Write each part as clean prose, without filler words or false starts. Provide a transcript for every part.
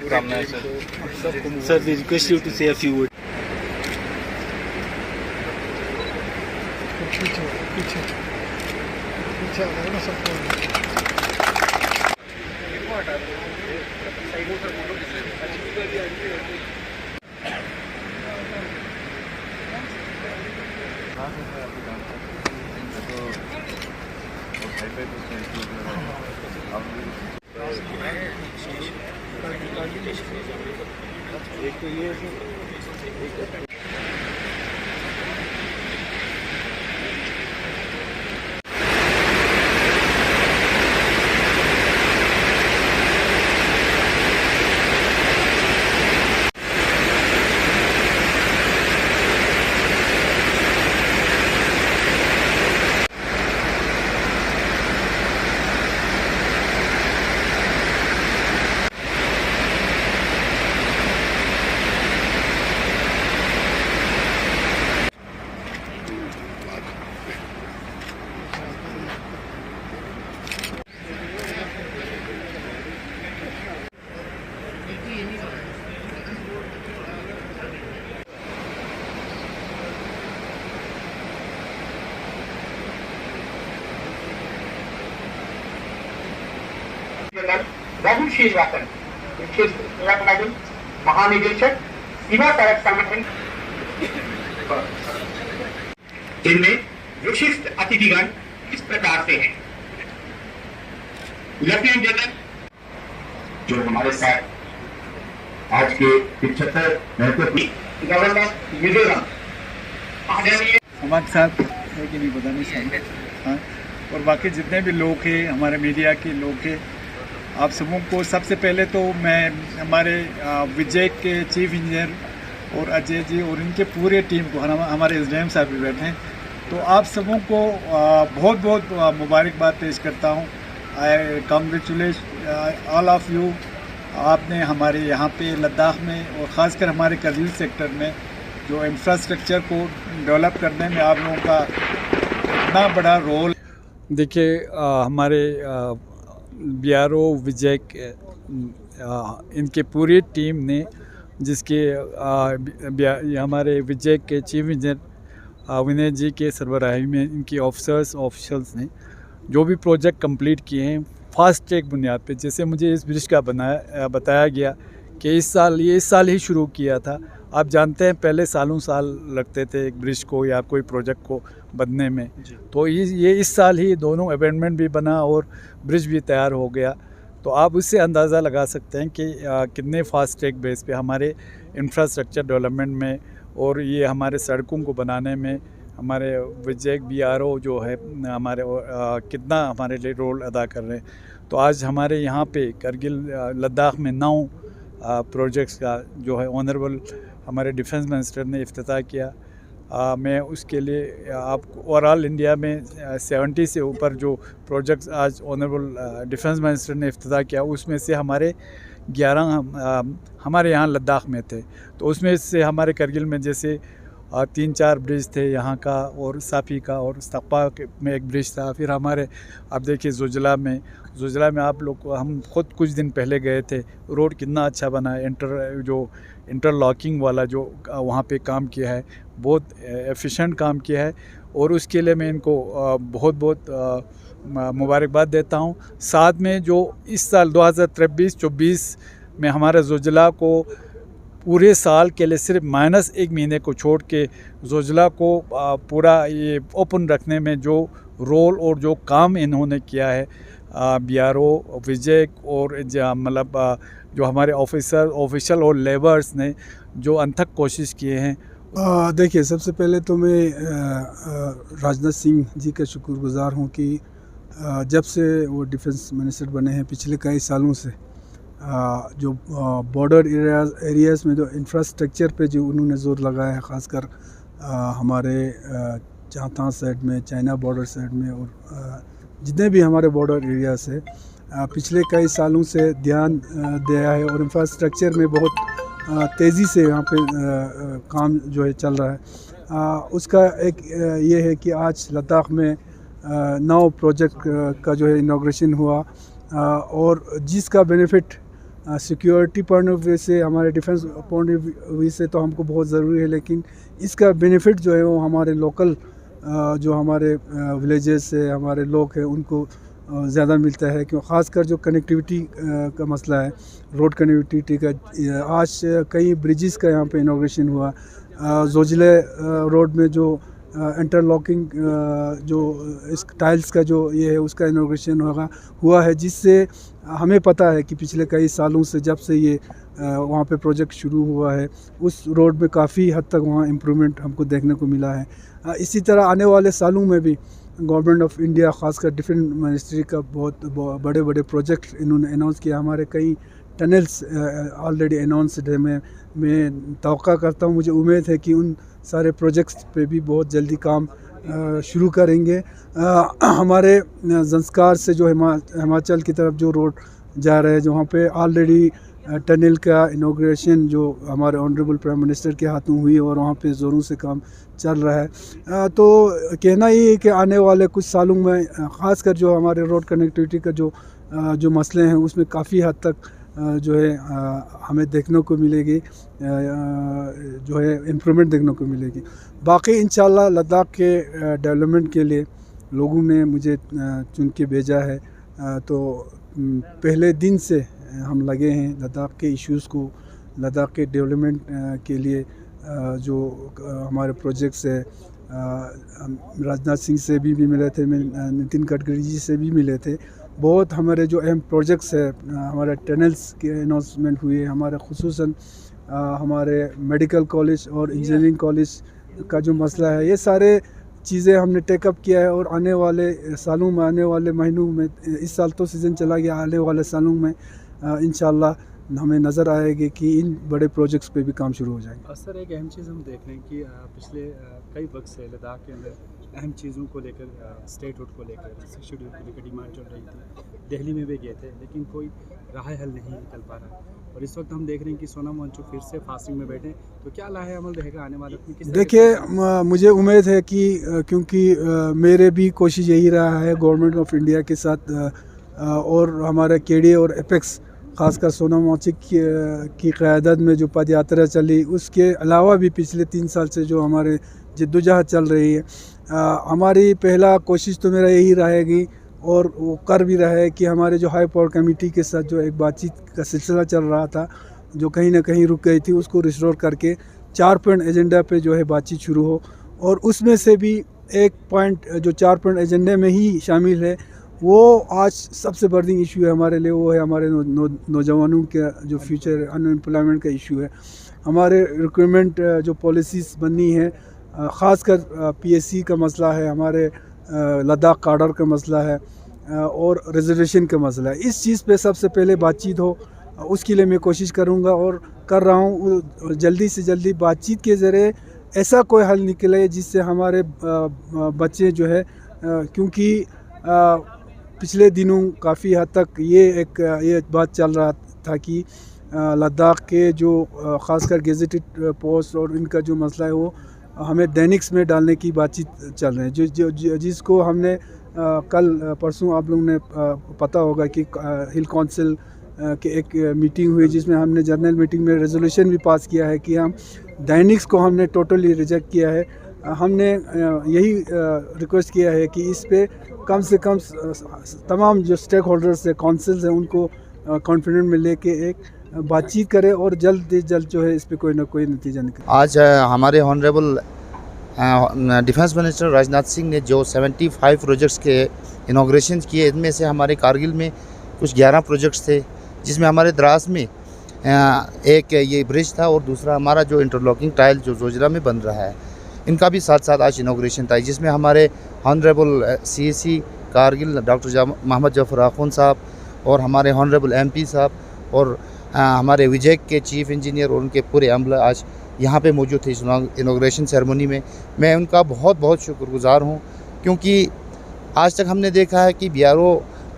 शुभकामनाएं sir. Sir, we request you to say a few words. पीछे पीछे पीछे आ जाओ ना सबको। एक तो ये राहुल श्रीवास्तव, महानिदेशक सीमा सड़क संगठन। इनमें विशिष्ट अतिथिगण इस प्रकार से हैं। लेफ्टिनेंट जनरल जो हमारे साथ आज के 75 गवर्नर मिजोरम हमारे साथ है कि नहीं पता नहीं शायद, हाँ। और बाकी जितने भी लोग हैं, हमारे मीडिया के लोग हैं, आप सबों को सबसे पहले तो मैं हमारे विजय के चीफ इंजीनियर और अजय जी और इनके पूरे टीम को, हमारे एसडीएम साहब भी बैठे हैं, तो आप सबों को बहुत बहुत मुबारकबाद पेश करता हूँ। आई कांग्रेचुलेट ऑल ऑफ यू। आपने हमारे यहाँ पे लद्दाख में और ख़ासकर हमारे करगिल सेक्टर में जो इंफ्रास्ट्रक्चर को डेवलप करने में आप लोगों का इतना बड़ा रोल। देखिए हमारे BRO विजय इनके पूरी टीम ने, जिसके हमारे विजय के चीफ इंजीनियर विनय जी के सरबराही में इनकी ऑफिशल्स ने जो भी प्रोजेक्ट कंप्लीट किए हैं फास्ट ट्रैक बुनियाद पे, जैसे मुझे इस ब्रिज का बताया गया कि इस साल ही शुरू किया था। आप जानते हैं पहले सालों साल लगते थे एक ब्रिज को या कोई प्रोजेक्ट को बनने में, तो ये इस साल ही दोनों अमेंडमेंट भी बना और ब्रिज भी तैयार हो गया। तो आप उससे अंदाज़ा लगा सकते हैं कि कितने फास्ट ट्रैक बेस पे हमारे इंफ्रास्ट्रक्चर डेवलपमेंट में और ये हमारे सड़कों को बनाने में हमारे विजय BRO जो है हमारे कितना हमारे लिए रोल अदा कर रहे हैं। तो आज हमारे यहाँ पे करगिल लद्दाख में 9 प्रोजेक्ट्स का जो है ऑनरेबल हमारे डिफेंस मिनिस्टर ने इफ्तिताह किया। मैं उसके लिए आपको ओवरऑल इंडिया में 70 से ऊपर जो प्रोजेक्ट्स आज ऑनरेबल डिफेंस मिनिस्टर ने इफ्तिताह किया, उसमें से हमारे 11 हमारे यहाँ लद्दाख में थे। तो उसमें से हमारे करगिल में जैसे 3-4 ब्रिज थे यहाँ का, और साफ़ी का, और सतपा में एक ब्रिज था। फिर हमारे आप देखिए जुजला में आप लोग हम खुद कुछ दिन पहले गए थे, रोड कितना अच्छा बना है। इंटरलॉकिंग वाला जो वहाँ पे काम किया है, बहुत एफिशिएंट काम किया है, और उसके लिए मैं इनको बहुत मुबारकबाद देता हूँ। साथ में जो इस साल 2023-24 में हमारे जुजला को पूरे साल के लिए सिर्फ -1 महीने को छोड़ के जुजला को पूरा ये ओपन रखने में जो रोल और जो काम इन्होंने किया है, BRO विजय और मतलब जो हमारे ऑफिशियल और लेबर्स ने जो अनथक कोशिश किए हैं। देखिए, सबसे पहले तो मैं राजनाथ सिंह जी का शुक्रगुजार हूँ कि जब से वो डिफेंस मिनिस्टर बने हैं पिछले कई सालों से जो बॉर्डर एरियाज़ में जो इंफ्रास्ट्रक्चर पे जो उन्होंने ज़ोर लगाया है, ख़ासकर हमारे चांगथांग साइड में, चाइना बॉर्डर साइड में, और जितने भी हमारे बॉर्डर एरियाज़ है, पिछले कई सालों से ध्यान दिया है, और इंफ्रास्ट्रक्चर में बहुत तेज़ी से यहाँ पे काम जो है चल रहा है। उसका एक ये है कि आज लद्दाख में 9 प्रोजेक्ट का जो है इनाग्रेशन हुआ, और जिसका benefit security point of view से, हमारे डिफेंस पॉइंट ऑफ व्यू से तो हमको बहुत ज़रूरी है, लेकिन इसका बेनिफिट जो है वो हमारे लोकल जो हमारे विलेजेस से हमारे लोग हैं उनको ज़्यादा मिलता है। क्यों ख़ासकर जो कनेक्टिविटी का मसला है, रोड कनेक्टिविटी का, आज कई ब्रिजेस का यहाँ पे इनॉग्रेशन हुआ। जोजिले रोड में जो इंटरलॉकिंग जो इस टाइल्स का जो ये है उसका इनॉग्रेशन हुआ है, जिससे हमें पता है कि पिछले कई सालों से जब से ये वहाँ पे प्रोजेक्ट शुरू हुआ है उस रोड में काफ़ी हद तक वहाँ इम्प्रूवमेंट हमको देखने को मिला है। इसी तरह आने वाले सालों में भी गवर्नमेंट ऑफ इंडिया ख़ासकर डिफेंस मिनिस्ट्री का बहुत बड़े बड़े प्रोजेक्ट इन्होंने अनाउंस किया। हमारे कई टनल्स ऑलरेडी अनाउंसड है। मैं तवक्का करता हूँ, मुझे उम्मीद है कि उन सारे प्रोजेक्ट्स पे भी बहुत जल्दी काम शुरू करेंगे। हमारे जंस्कार से जो हिमाचल की तरफ जो रोड जा रहे हैं, जो वहाँ पे ऑलरेडी टनल का इनॉग्रेशन जो हमारे ऑनरेबल प्राइम मिनिस्टर के हाथों हुई और वहाँ पे ज़ोरों से काम चल रहा है। तो कहना ये है कि आने वाले कुछ सालों में ख़ासकर जो हमारे रोड कनेक्टिविटी का जो मसले हैं उसमें काफ़ी हद तक जो है हमें देखने को मिलेगी, जो है इम्प्रूवमेंट देखने को मिलेगी। बाकी इंशाल्लाह लद्दाख के डेवलपमेंट के लिए लोगों ने मुझे चुन के भेजा है, तो पहले दिन से हम लगे हैं लद्दाख के इश्यूज़ को, लद्दाख के डेवलपमेंट के लिए जो हमारे प्रोजेक्ट्स है। राजनाथ सिंह से भी मिले थे, मैं नितिन गडकरी जी से भी मिले थे। बहुत हमारे जो अहम प्रोजेक्ट्स है, हमारे टनल्स के अनाउंसमेंट हुए, हमारे खुसूसन हमारे मेडिकल कॉलेज और इंजीनियरिंग कॉलेज का जो मसला है, ये सारे चीज़ें हमने टेकअप किया है। और आने वाले सालों में, आने वाले महीनों में, इस साल तो सीज़न चला गया, आने वाले सालों में इंशाल्लाह हमें नज़र आएगी कि इन बड़े प्रोजेक्ट्स पे भी काम शुरू हो जाएंगे। सर, एक अहम चीज़ हम देख रहे हैं कि पिछले कई वक्त से लद्दाख के अंदर अहम चीज़ों को लेकर, स्टेटहुड को लेकर, शेड्यूल को लेकर डिमांड चल रही थी। दिल्ली में भी गए थे लेकिन कोई राह हल नहीं निकल पा रहा। और इस वक्त हम देख रहे हैं कि सोनम वांगचुक फिर से फास्टिंग में बैठे, तो क्या लाहे अमल रहेगा आने वाले में? देखिए, मुझे उम्मीद है कि क्योंकि मेरे भी कोशिश यही रहा है गवर्नमेंट ऑफ इंडिया के साथ और हमारे केडीए और एपेक्स, ख़ासकर सोनम वांगचुक की क़यादत में जो पद यात्रा चली, उसके अलावा भी पिछले 3 साल से जो हमारे जद्दोजहद चल रही है, हमारी पहला कोशिश तो मेरा यही रहेगी और वो कर भी रहा है कि हमारे जो हाई पावर कमेटी के साथ जो एक बातचीत का सिलसिला चल रहा था, जो कहीं ना कहीं रुक गई थी, उसको रिस्टोर करके 4 पॉइंट एजेंडा पे जो है बातचीत शुरू हो। और उसमें से भी एक पॉइंट जो 4 पॉइंट एजेंडे में ही शामिल है, वो आज सबसे बर्निंग इशू है हमारे लिए, वो है हमारे नौजवानों का जो फ्यूचर अनएम्प्लॉयमेंट का इशू है। हमारे रिक्रूटमेंट जो पॉलिसीज़ बननी है, ख़ासकर पीएससी का मसला है, हमारे लद्दाख कार्डर का मसला है और रिजर्वेशन का मसला है। इस चीज़ पे सबसे पहले बातचीत हो, उसके लिए मैं कोशिश करूँगा और कर रहा हूँ। जल्दी से जल्दी बातचीत के ज़रिए ऐसा कोई हल निकले जिससे हमारे बच्चे जो है, क्योंकि पिछले दिनों काफ़ी हद तक ये बात चल रहा था कि लद्दाख के जो ख़ासकर गेजेटेड पोस्ट और इनका जो मसला है वो हमें दैनिक्स में डालने की बातचीत चल रही है, जिसको हमने कल परसों आप लोगों ने पता होगा कि हिल काउंसिल के एक मीटिंग हुई, जिसमें हमने जनरल मीटिंग में रेजोल्यूशन भी पास किया है कि हम दैनिक्स को हमने टोटली रिजेक्ट किया है। हमने यही रिक्वेस्ट किया है कि इस पे कम से कम तमाम जो स्टेक होल्डर्स है, काउंसिल्स हैं, उनको कॉन्फिडेंस में लेके एक बातचीत करें और जल्द से जल्द जो है इस पे कोई ना कोई नतीजा निकले। आज हमारे honourable defence minister Rajnath Singh ने जो 75 प्रोजेक्ट्स के इनॉग्रेशन किए, इनमें से हमारे कारगिल में कुछ 11 प्रोजेक्ट्स थे, जिसमें हमारे द्रास में एक ये ब्रिज था और दूसरा हमारा जो इंटरलॉकिंग टाइल जो जोजिला में बन रहा है, इनका भी साथ साथ आज इनॉग्रेशन था, जिसमें हमारे honourable CSC Kargil doctor Mohammad Zafar Akhoon sahab और हमारे ऑनरेबल MP साहब और हमारे विजय के चीफ इंजीनियर और उनके पूरे अमला आज यहाँ पे मौजूद थे इस इनॉग्रेशन सेरेमनी में। मैं उनका बहुत बहुत शुक्रगुज़ार हूँ, क्योंकि आज तक हमने देखा है कि BRO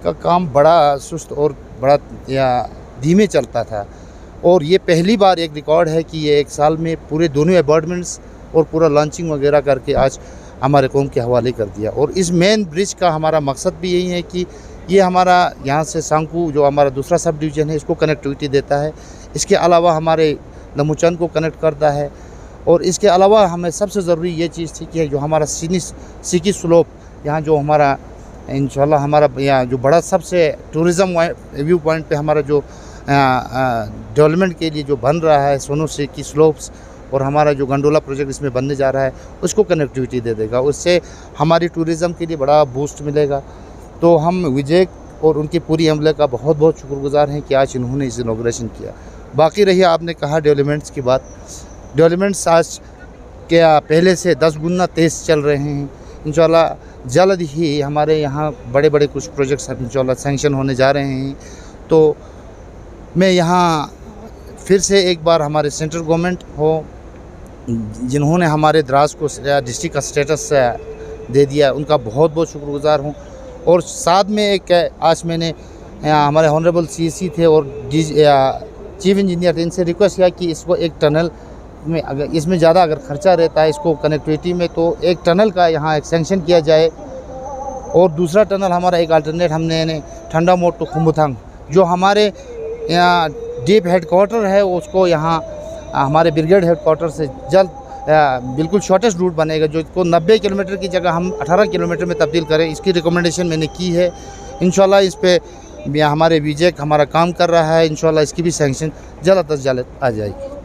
का काम बड़ा सुस्त और बड़ा या धीमे चलता था, और ये पहली बार एक रिकॉर्ड है कि ये एक साल में पूरे दोनों अबॉर्डमेंट्स और पूरा लॉन्चिंग वगैरह करके आज हमारे कौम के हवाले कर दिया। और इस मेन ब्रिज का हमारा मकसद भी यही है कि ये हमारा यहाँ से सांकू जो हमारा दूसरा सब डिवीज़न है इसको कनेक्टिविटी देता है। इसके अलावा हमारे लमुचंद को कनेक्ट करता है। और इसके अलावा हमें सबसे ज़रूरी ये चीज़ थी कि जो हमारा सिकी स्लोप यहाँ जो हमारा इंशाल्लाह हमारा यहाँ जो बड़ा सबसे टूरिज़्म व्यू पॉइंट पे हमारा जो डेवलपमेंट के लिए जो बन रहा है सोनू सिकी स्लोप्स, और हमारा जो गंडोला प्रोजेक्ट इसमें बनने जा रहा है उसको कनेक्टिविटी दे देगा। उससे हमारी टूरिज़्म के लिए बड़ा बूस्ट मिलेगा। तो हम विजय और उनकी पूरी अमले का बहुत बहुत शुक्रगुजार हैं कि आज इन्होंने इस इनॉग्रेशन किया। बाकी रही आपने कहा डेवलपमेंट्स की बात, डेवलपमेंट्स आज क्या पहले से 10 गुना तेज़ चल रहे हैं। इंशाल्लाह जल्द ही हमारे यहाँ बड़े बड़े कुछ प्रोजेक्ट्स इंशाल्लाह सैंक्शन होने जा रहे हैं। तो मैं यहाँ फिर से एक बार हमारे सेंट्रल गवर्नमेंट हो जिन्होंने हमारे द्रास को डिस्ट्रिक्ट का स्टेटस दे दिया, उनका बहुत बहुत शुक्रगुजार हूँ। और साथ में एक आज मैंने हमारे ऑनरेबल सीएसी थे और चीफ इंजीनियर थे, इनसे रिक्वेस्ट किया कि इसको एक टनल में अगर इसमें ज़्यादा अगर ख़र्चा रहता है इसको कनेक्टिविटी में, तो एक टनल का यहाँ एक सेंक्शन किया जाए। और दूसरा टनल हमारा एक अल्टरनेट हमने ठंडा मोड़ टू खुम्बुथांग जो हमारे यहाँ डीप हेडक्वार्टर है उसको यहाँ हमारे ब्रिगेड हेडक्वार्टर से जल्द बिल्कुल शॉर्टेस्ट रूट बनेगा, जो को 90 किलोमीटर की जगह हम 18 किलोमीटर में तब्दील करें। इसकी रिकमेंडेशन मैंने की है। इंशाल्लाह इस पे हमारे विजय हमारा काम कर रहा है। इंशाल्लाह इसकी भी सैंक्शन जल्द अज जल्द आ जाएगी।